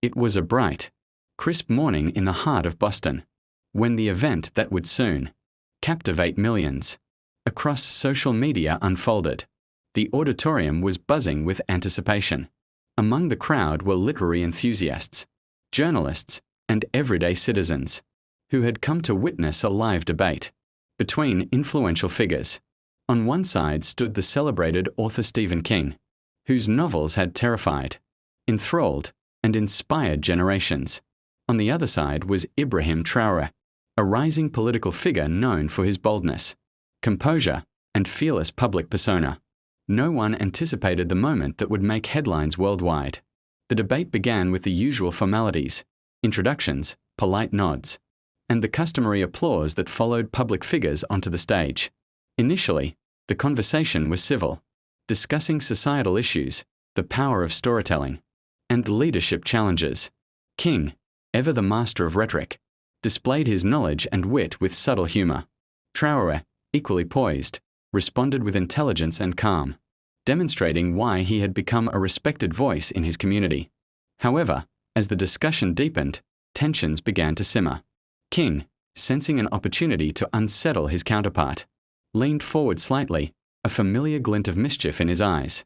It was a bright, crisp morning in the heart of Boston, when the event that would soon captivate millions across social media unfolded. The auditorium was buzzing with anticipation. Among the crowd were literary enthusiasts, journalists, and everyday citizens who had come to witness a live debate between influential figures. On one side stood the celebrated author Stephen King, whose novels had terrified, enthralled, and inspired generations. On the other side was Ibrahim Traoré, a rising political figure known for his boldness, composure, and fearless public persona. No one anticipated the moment that would make headlines worldwide. The debate began with the usual formalities, introductions, polite nods, and the customary applause that followed public figures onto the stage. Initially, the conversation was civil, discussing societal issues, the power of storytelling, and leadership challenges. King, ever the master of rhetoric, displayed his knowledge and wit with subtle humor. Traoré, equally poised, responded with intelligence and calm, demonstrating why he had become a respected voice in his community. However, as the discussion deepened, tensions began to simmer. King, sensing an opportunity to unsettle his counterpart, leaned forward slightly, a familiar glint of mischief in his eyes.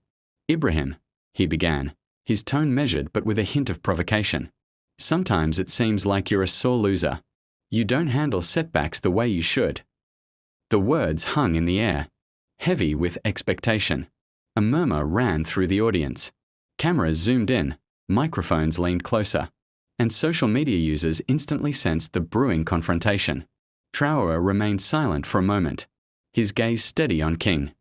"Ibrahim," he began, his tone measured but with a hint of provocation. "Sometimes it seems like you're a sore loser. You don't handle setbacks the way you should." The words hung in the air, heavy with expectation. A murmur ran through the audience. Cameras zoomed in, microphones leaned closer, and social media users instantly sensed the brewing confrontation. Traoré remained silent for a moment, his gaze steady on King.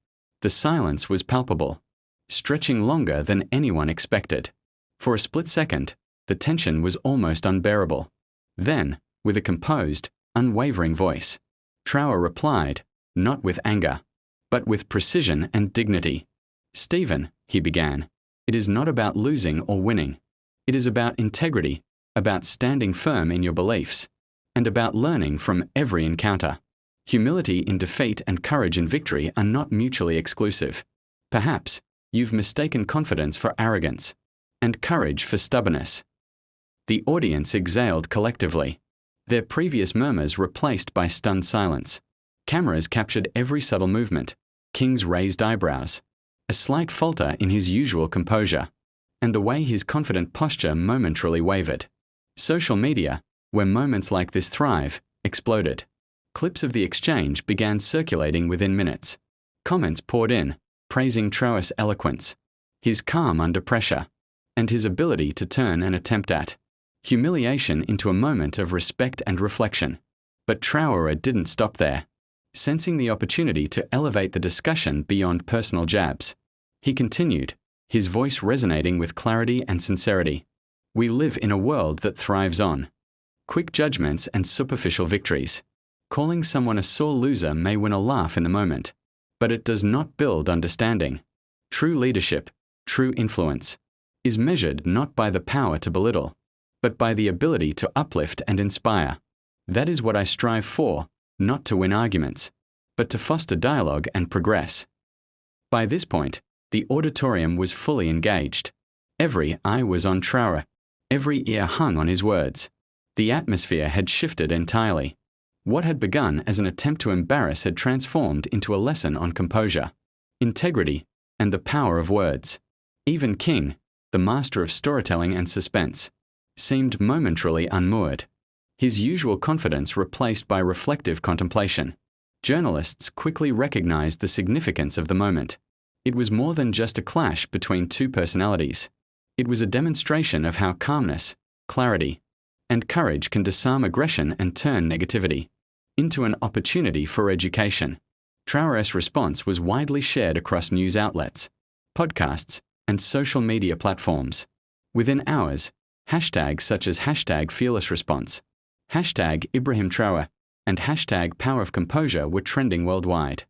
The silence was palpable, stretching longer than anyone expected. For a split second, the tension was almost unbearable. Then, with a composed, unwavering voice, Traoré replied, not with anger, but with precision and dignity. "Stephen," he began, "it is not about losing or winning. It is about integrity, about standing firm in your beliefs, and about learning from every encounter. Humility in defeat and courage in victory are not mutually exclusive. Perhaps you've mistaken confidence for arrogance, and courage for stubbornness." The audience exhaled collectively, their previous murmurs replaced by stunned silence. Cameras captured every subtle movement, King's raised eyebrows, a slight falter in his usual composure, and the way his confident posture momentarily wavered. Social media, where moments like this thrive, exploded. Clips of the exchange began circulating within minutes. Comments poured in, praising Traoré's eloquence, his calm under pressure, and his ability to turn an attempt at humiliation into a moment of respect and reflection. But Traoré didn't stop there. Sensing the opportunity to elevate the discussion beyond personal jabs, he continued, his voice resonating with clarity and sincerity. "We live in a world that thrives on quick judgments and superficial victories. Calling someone a sore loser may win a laugh in the moment, but it does not build understanding. True leadership, true influence, is measured not by the power to belittle, but by the ability to uplift and inspire. That is what I strive for, not to win arguments, but to foster dialogue and progress." By this point, the auditorium was fully engaged. Every eye was on Traoré, every ear hung on his words. The atmosphere had shifted entirely. What had begun as an attempt to embarrass had transformed into a lesson on composure, integrity, and the power of words. Even King, the master of storytelling and suspense, seemed momentarily unmoored, his usual confidence replaced by reflective contemplation. Journalists quickly recognized the significance of the moment. It was more than just a clash between two personalities. It was a demonstration of how calmness, clarity, and courage can disarm aggression and turn negativity into an opportunity for education. Traoré's response was widely shared across news outlets, podcasts, and social media platforms. Within hours, hashtags such as #FearlessResponse, #Ibrahim Traoré, and #Power of Composure were trending worldwide.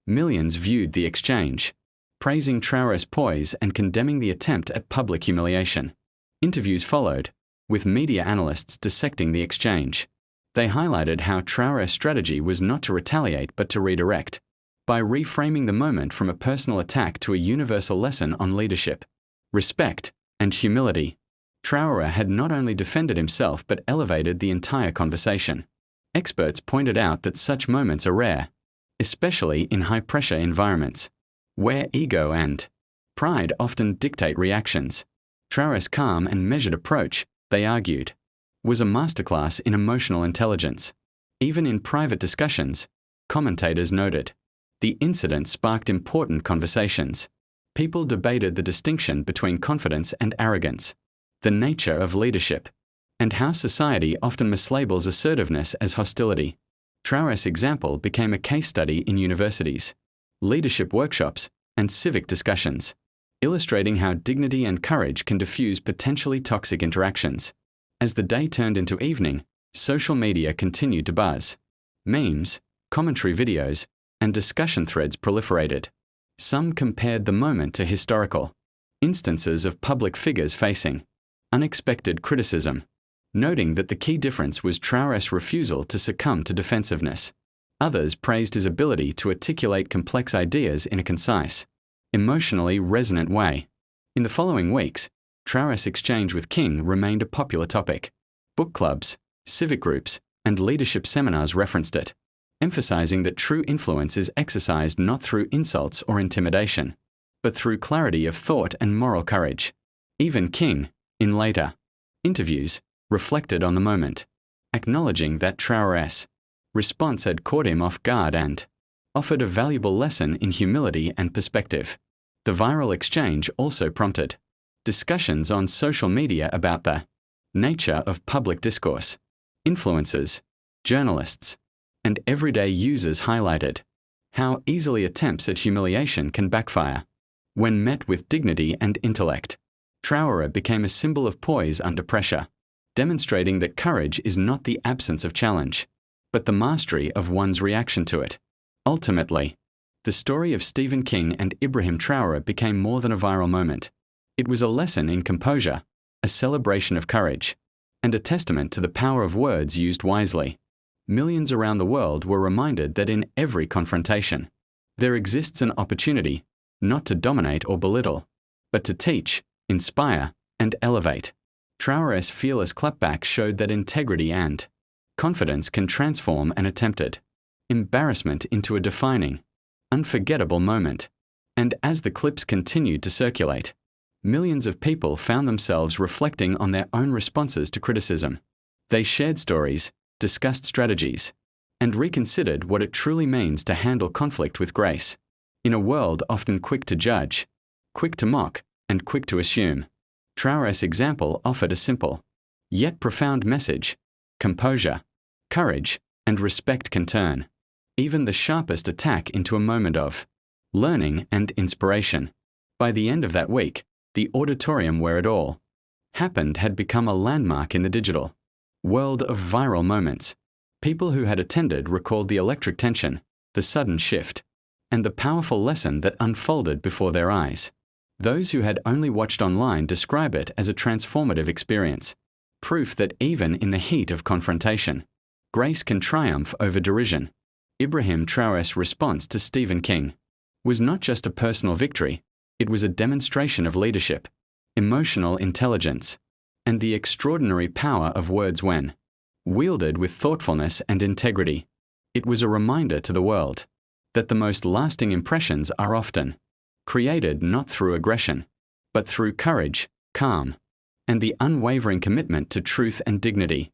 Millions viewed the exchange, praising Traoré's poise and condemning the attempt at public humiliation. Interviews followed, with media analysts dissecting the exchange. They highlighted how Traoré's strategy was not to retaliate but to redirect, by reframing the moment from a personal attack to a universal lesson on leadership, respect, and humility. Traoré had not only defended himself but elevated the entire conversation. Experts pointed out that such moments are rare, especially in high-pressure environments, where ego and pride often dictate reactions. Traoré's calm and measured approach, they argued, was a masterclass in emotional intelligence. Even in private discussions, commentators noted, the incident sparked important conversations. People debated the distinction between confidence and arrogance, the nature of leadership, and how society often mislabels assertiveness as hostility. Traoré's example became a case study in universities, leadership workshops, and civic discussions, illustrating how dignity and courage can diffuse potentially toxic interactions. As the day turned into evening, social media continued to buzz. Memes, commentary videos, and discussion threads proliferated. Some compared the moment to historical instances of public figures facing unexpected criticism, noting that the key difference was Traoré's refusal to succumb to defensiveness. Others praised his ability to articulate complex ideas in a concise, emotionally resonant way. In the following weeks, Traoré's exchange with King remained a popular topic. Book clubs, civic groups, and leadership seminars referenced it, emphasizing that true influence is exercised not through insults or intimidation, but through clarity of thought and moral courage. Even King, in later interviews, reflected on the moment, acknowledging that Traoré's response had caught him off guard and offered a valuable lesson in humility and perspective. The viral exchange also prompted discussions on social media about the nature of public discourse. Influencers, journalists, and everyday users highlighted how easily attempts at humiliation can backfire when met with dignity and intellect. Traoré became a symbol of poise under pressure, demonstrating that courage is not the absence of challenge, but the mastery of one's reaction to it. Ultimately, the story of Stephen King and Ibrahim Traoré became more than a viral moment. It was a lesson in composure, a celebration of courage, and a testament to the power of words used wisely. Millions around the world were reminded that in every confrontation, there exists an opportunity not to dominate or belittle, but to teach, inspire, and elevate. Traoré's fearless clapback showed that integrity and confidence can transform an attempted embarrassment into a defining, unforgettable moment. And as the clips continued to circulate, millions of people found themselves reflecting on their own responses to criticism. They shared stories, discussed strategies, and reconsidered what it truly means to handle conflict with grace. In a world often quick to judge, quick to mock, and quick to assume, Traoré's example offered a simple, yet profound message: composure, courage, and respect can turn even the sharpest attack into a moment of learning and inspiration. By the end of that week, the auditorium where it all happened had become a landmark in the digital world of viral moments. People who had attended recalled the electric tension, the sudden shift, and the powerful lesson that unfolded before their eyes. Those who had only watched online describe it as a transformative experience, proof that even in the heat of confrontation, grace can triumph over derision. Ibrahim Traoré's response to Stephen King was not just a personal victory, it was a demonstration of leadership, emotional intelligence, and the extraordinary power of words when wielded with thoughtfulness and integrity. It was a reminder to the world that the most lasting impressions are often created not through aggression, but through courage, calm, and the unwavering commitment to truth and dignity.